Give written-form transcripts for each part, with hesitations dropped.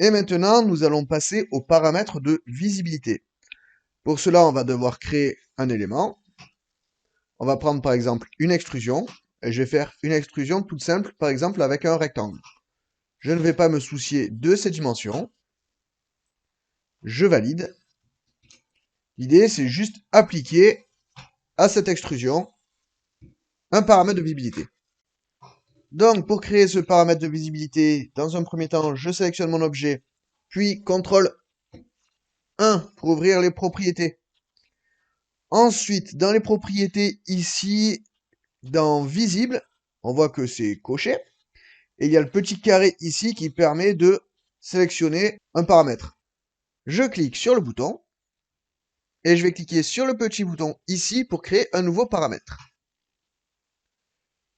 Et maintenant, nous allons passer aux paramètres de visibilité. Pour cela, on va devoir créer un élément. On va prendre par exemple une extrusion. Et je vais faire une extrusion toute simple, par exemple avec un rectangle. Je ne vais pas me soucier de ces dimensions. Je valide. L'idée, c'est juste appliquer à cette extrusion un paramètre de visibilité. Donc, pour créer ce paramètre de visibilité, dans un premier temps, je sélectionne mon objet, puis CTRL 1 pour ouvrir les propriétés. Ensuite, dans les propriétés, ici, dans Visible, on voit que c'est coché. Et il y a le petit carré ici qui permet de sélectionner un paramètre. Je clique sur le bouton, et je vais cliquer sur le petit bouton ici pour créer un nouveau paramètre.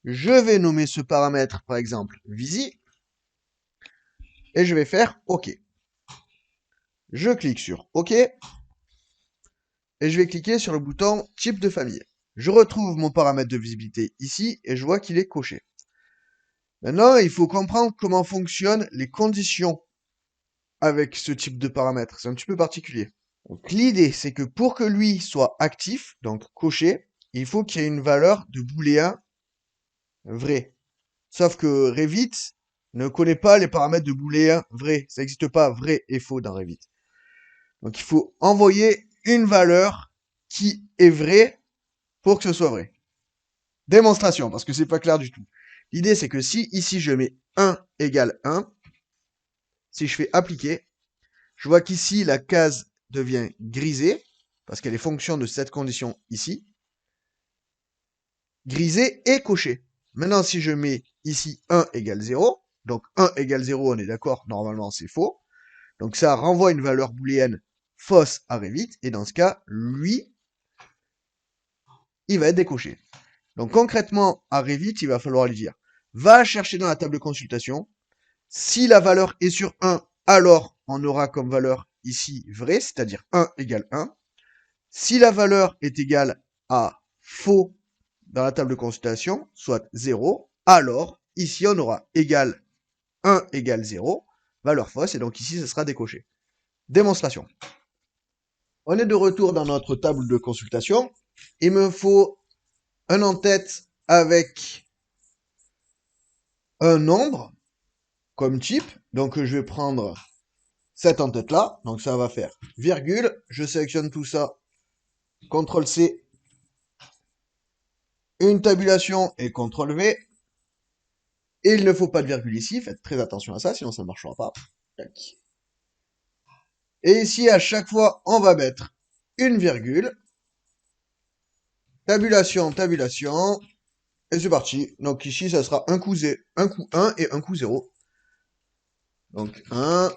Je vais nommer ce paramètre, par exemple, Visi, et je vais faire OK. Je clique sur OK, et je vais cliquer sur le bouton Type de famille. Je retrouve mon paramètre de visibilité ici, et je vois qu'il est coché. Maintenant, il faut comprendre comment fonctionnent les conditions avec ce type de paramètre. C'est un petit peu particulier. Donc, l'idée, c'est que pour que lui soit actif, donc coché, il faut qu'il y ait une valeur de booléen vrai. Sauf que Revit ne connaît pas les paramètres de booléen vrai. Ça n'existe pas vrai et faux dans Revit. Donc il faut envoyer une valeur qui est vraie pour que ce soit vrai. Démonstration, parce que c'est pas clair du tout. L'idée, c'est que si ici je mets 1 égale 1, si je fais appliquer, je vois qu'ici la case devient grisée, parce qu'elle est fonction de cette condition ici. Grisée et cochée. Maintenant, si je mets ici 1 égale 0, donc 1 égale 0, on est d'accord, normalement c'est faux. Donc ça renvoie une valeur booléenne fausse à Revit, et dans ce cas, lui, il va être décoché. Donc concrètement, à Revit, il va falloir lui dire, va chercher dans la table de consultation, si la valeur est sur 1, alors on aura comme valeur ici vrai, c'est-à-dire 1 égale 1. Si la valeur est égale à faux dans la table de consultation, soit 0, alors ici on aura égal 1 égale 0, valeur fausse, et donc ici ce sera décoché. Démonstration. On est de retour dans notre table de consultation. Il me faut un en-tête avec un nombre comme type. Donc je vais prendre cette en-tête-là. Donc ça va faire virgule. Je sélectionne tout ça. CTRL-C. Une tabulation et CTRL-V. Et il ne faut pas de virgule ici. Faites très attention à ça, sinon ça ne marchera pas. Tac. Et ici, à chaque fois, on va mettre une virgule. Tabulation, tabulation. Et c'est parti. Donc ici, ça sera un coup 1 et un coup 0. Donc 1,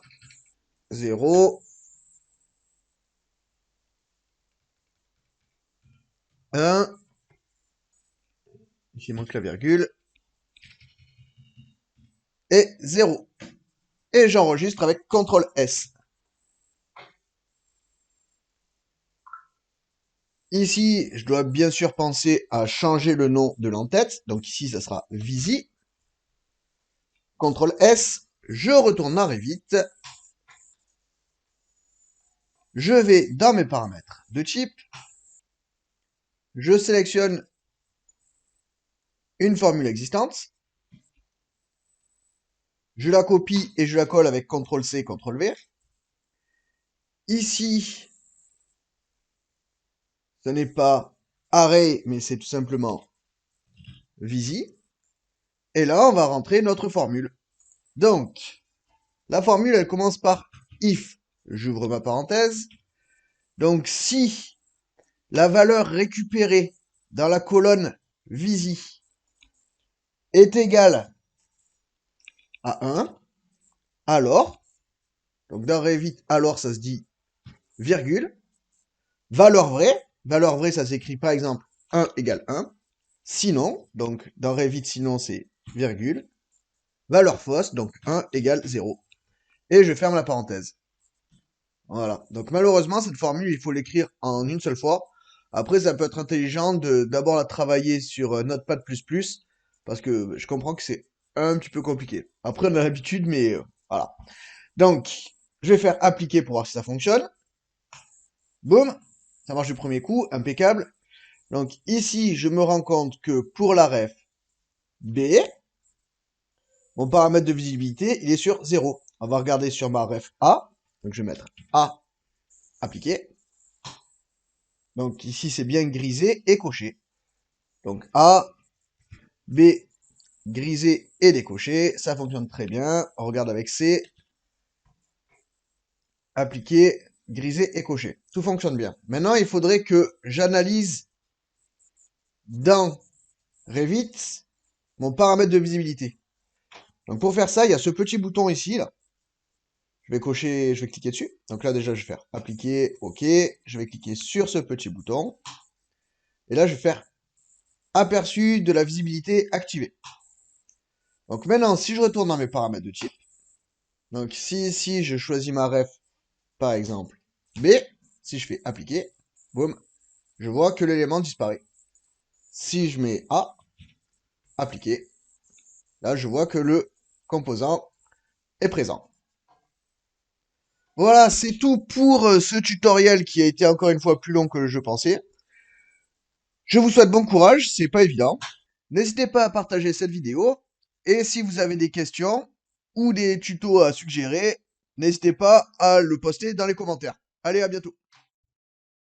0, 1. Ici, il manque la virgule. Et 0. Et j'enregistre avec CTRL S. Ici, je dois bien sûr penser à changer le nom de l'entête. Donc ici, ça sera Visi. CTRL S. Je retourne dans Revit. Je vais dans mes paramètres de type. Je sélectionne une formule existante. Je la copie et je la colle avec CTRL-C, CTRL-V. Ici, ce n'est pas array, mais c'est tout simplement Visi. Et là, on va rentrer notre formule. Donc, la formule, elle commence par if. J'ouvre ma parenthèse. Donc, si la valeur récupérée dans la colonne Visi est égale à 1, alors, donc dans Revit, alors ça se dit virgule, valeur vraie ça s'écrit par exemple 1 égale 1, sinon, donc dans Revit sinon c'est virgule, valeur fausse, donc 1 égale 0. Et je ferme la parenthèse. Voilà. Donc malheureusement, cette formule, il faut l'écrire en une seule fois. Après, ça peut être intelligent de d'abord la travailler sur Notepad++, parce que je comprends que c'est un petit peu compliqué. Après, on a l'habitude, mais voilà. Donc, je vais faire appliquer pour voir si ça fonctionne. Boum, ça marche du premier coup, impeccable. Donc ici, je me rends compte que pour la ref B, mon paramètre de visibilité, il est sur 0. On va regarder sur ma ref A. Donc je vais mettre A, appliquer. Donc ici, c'est bien grisé et coché. Donc A, B, grisé et décoché. Ça fonctionne très bien. On regarde avec C. Appliquer, grisé et coché. Tout fonctionne bien. Maintenant, il faudrait que j'analyse dans Revit mon paramètre de visibilité. Donc pour faire ça, il y a ce petit bouton ici, là. Je vais cocher, je vais cliquer dessus. Donc là, déjà, je vais faire appliquer, OK. Je vais cliquer sur ce petit bouton. Et là, je vais faire aperçu de la visibilité activée. Donc maintenant, si je retourne dans mes paramètres de type, donc si je choisis ma ref, par exemple, B, si je fais appliquer, boum, je vois que l'élément disparaît. Si je mets A, appliquer, là, je vois que le composant est présent. Voilà, c'est tout pour ce tutoriel qui a été encore une fois plus long que je pensais. Je vous souhaite bon courage, c'est pas évident. N'hésitez pas à partager cette vidéo. Et si vous avez des questions ou des tutos à suggérer, n'hésitez pas à le poster dans les commentaires. Allez, à bientôt.